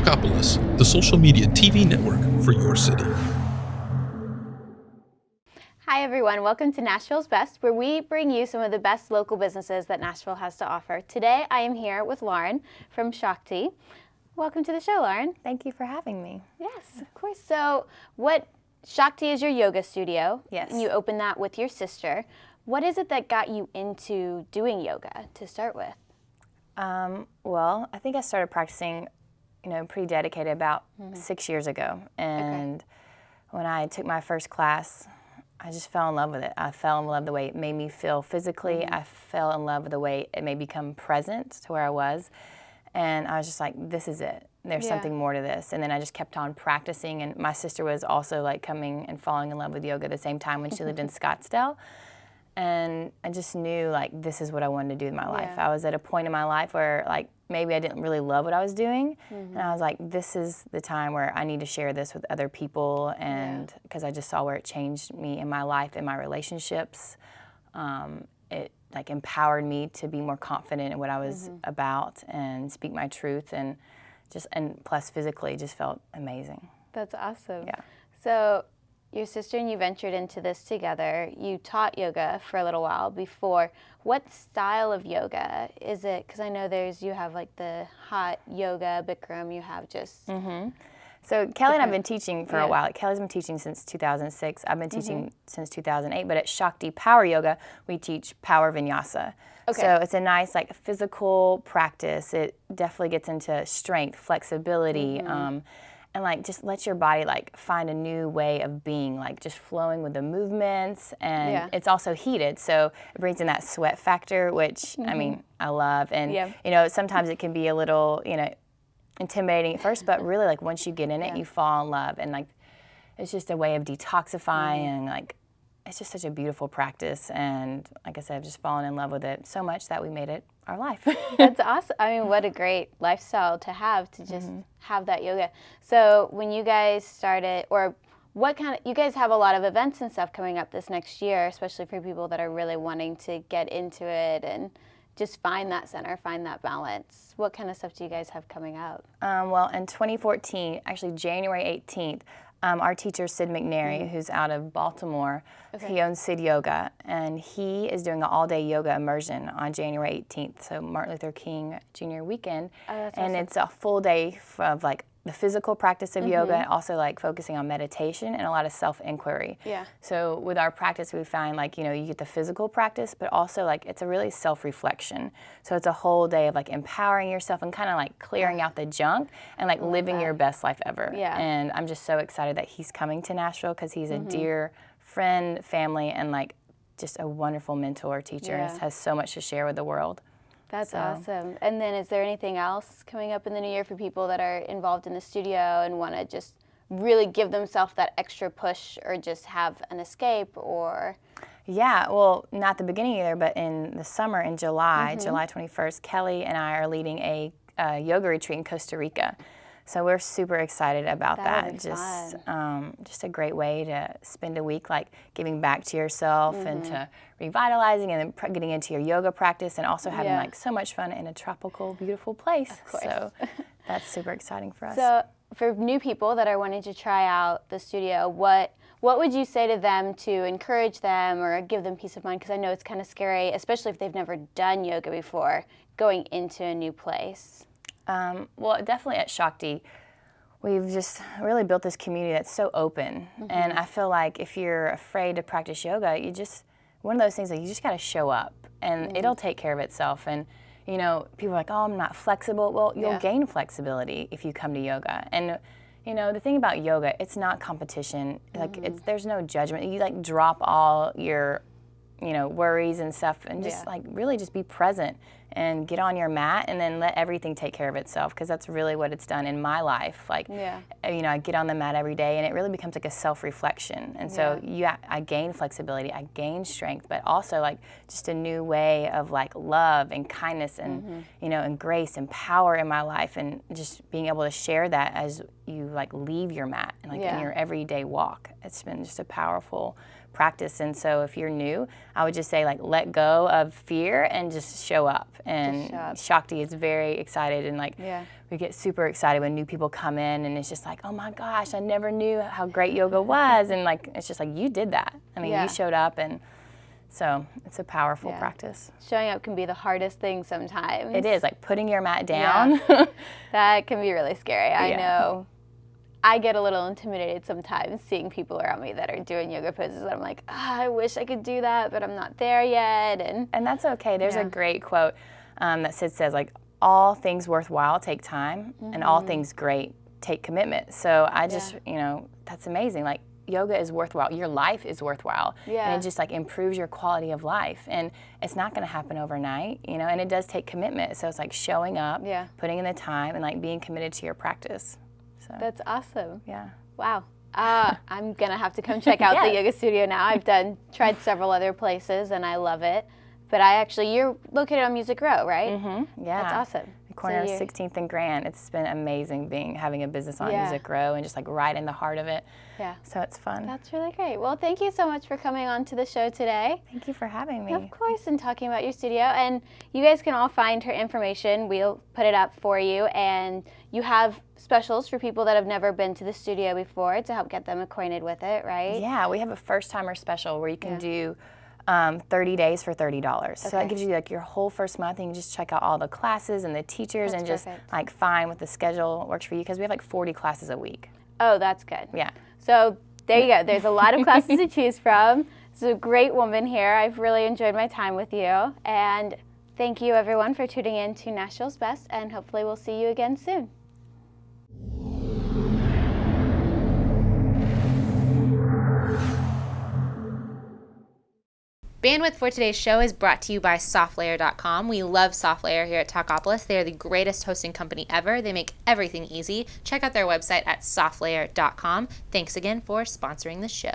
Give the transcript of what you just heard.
Talkopolis, the social media TV network for your city. Hi everyone, welcome to Nashville's Best, where we bring you some of the best local businesses that Nashville has to offer. Today I am here with Lauren from Shakti. Welcome to the show, Lauren. Thank you for having me. Yes, of course. So Shakti is your yoga studio. Yes. And you opened that with your sister. What is it that got you into doing yoga to start with? Well, I think I started practicing, pretty dedicated about 6 years ago. And when I took my first class, I just fell in love with it. I fell in love with the way it made me feel physically. I fell in love with the way it made me become present to where I was. And I was just like, this is it. There's something more to this. And then I just kept on practicing. And my sister was also like coming and falling in love with yoga at the same time when she lived in Scottsdale. And I just knew like this is what I wanted to do with my life. I was at a point in my life where like maybe I didn't really love what I was doing. And I was like, this is the time where I need to share this with other people. And because I just saw where it changed me in my life, in my relationships. It like empowered me to be more confident in what I was about and speak my truth, and plus physically just felt amazing. That's awesome. Yeah. So your sister and you ventured into this together. You taught yoga for a little while before. What style of yoga is it? Because I know you have like the hot yoga, Bikram, you have just... So Kelly and I have been teaching for a while. Kelly's been teaching since 2006. I've been teaching since 2008. But at Shakti Power Yoga, we teach power vinyasa. So it's a nice like physical practice. It definitely gets into strength, flexibility, and like just let your body like find a new way of being, like just flowing with the movements. And it's also heated, so it brings in that sweat factor, which I mean I love. And sometimes it can be a little intimidating at first, but really like once you get in it, you fall in love, and like it's just a way of detoxifying, and like it's just such a beautiful practice. And like I said, I've just fallen in love with it so much that we made it our life. That's awesome. I mean, what a great lifestyle to have, to just have that yoga. So when you guys started, or you guys have a lot of events and stuff coming up this next year, especially for people that are really wanting to get into it and just find that center, find that balance. What kind of stuff do you guys have coming up? Well, in 2014, actually January 18th, our teacher, Sid McNary, who's out of Baltimore, he owns Sid Yoga, and he is doing an all-day yoga immersion on January 18th, so Martin Luther King Jr. weekend. That's and awesome. It's a full day of like the physical practice of yoga, and also like focusing on meditation and a lot of self-inquiry. So with our practice, we find like, you get the physical practice, but also like it's a really self-reflection. So it's a whole day of like empowering yourself and kind of like clearing out the junk and like living your best life ever. And I'm just so excited that he's coming to Nashville, because he's a dear friend, family, and like just a wonderful mentor, teacher, and has so much to share with the world. That's awesome. And then is there anything else coming up in the new year for people that are involved in the studio and want to just really give themselves that extra push, or just have an escape, or? Yeah, well, not the beginning either, but in the summer, in July, July 21st, Kelly and I are leading a yoga retreat in Costa Rica. So we're super excited about that. Just a great way to spend a week like giving back to yourself and to revitalizing, and then getting into your yoga practice, and also having like so much fun in a tropical, beautiful place. Of course. So that's super exciting for us. So for new people that are wanting to try out the studio, what would you say to them to encourage them or give them peace of mind? Because I know it's kind of scary, especially if they've never done yoga before, going into a new place. Well, definitely at Shakti, we've just really built this community that's so open. And I feel like if you're afraid to practice yoga, one of those things that you just got to show up, and it'll take care of itself. And, people are like, oh, I'm not flexible. Well, you'll gain flexibility if you come to yoga. And, the thing about yoga, it's not competition. Like, there's no judgment. You like drop all your, worries and stuff, and just like really just be present and get on your mat, and then let everything take care of itself, because that's really what it's done in my life. Like, I get on the mat every day, and it really becomes like a self-reflection. And so I gain flexibility, I gain strength, but also like just a new way of like love and kindness and, and grace and power in my life, and just being able to share that as you like leave your mat and like in your everyday walk. It's been just a powerful practice. And so if you're new, I would just say, like, let go of fear and just show up. And Shakti is very excited, and like we get super excited when new people come in, and it's just like, oh my gosh, I never knew how great yoga was. And like, it's just like, you did that. I mean, you showed up, and so it's a powerful practice. Showing up can be the hardest thing sometimes. It is, like putting your mat down. That can be really scary. I know. I get a little intimidated sometimes seeing people around me that are doing yoga poses, and I'm like, I wish I could do that, but I'm not there yet. And that's okay. There's a great quote that says, like, all things worthwhile take time, and all things great take commitment. So I just, you know, that's amazing. Like, yoga is worthwhile. Your life is worthwhile. And it just, like, improves your quality of life. And it's not going to happen overnight, you know, and it does take commitment. So it's like showing up, putting in the time, and like being committed to your practice. So that's awesome. Yeah. Wow. I'm going to have to come check out the yoga studio now. I've tried several other places, and I love it. But you're located on Music Row, right? Mm-hmm. Yeah. That's awesome. The corner of 16th and Grand. It's been amazing having a business on Music Row and just like right in the heart of it. Yeah. So it's fun. That's really great. Well, thank you so much for coming on to the show today. Thank you for having me. Of course, and talking about your studio. And you guys can all find her information. We'll put it up for you. And you have specials for people that have never been to the studio before to help get them acquainted with it, right? Yeah, we have a first-timer special where you can do 30 days for $30. So that gives you like your whole first month, and you can just check out all the classes and the teachers and just like find what the schedule works for you, because we have like 40 classes a week. Oh, that's good. Yeah. So there you go. There's a lot of classes to choose from. This is a great woman here. I've really enjoyed my time with you. And thank you everyone for tuning in to Nashville's Best, and hopefully we'll see you again soon. Bandwidth for today's show is brought to you by SoftLayer.com. We love SoftLayer here at Talkopolis. They are the greatest hosting company ever. They make everything easy. Check out their website at SoftLayer.com. Thanks again for sponsoring the show.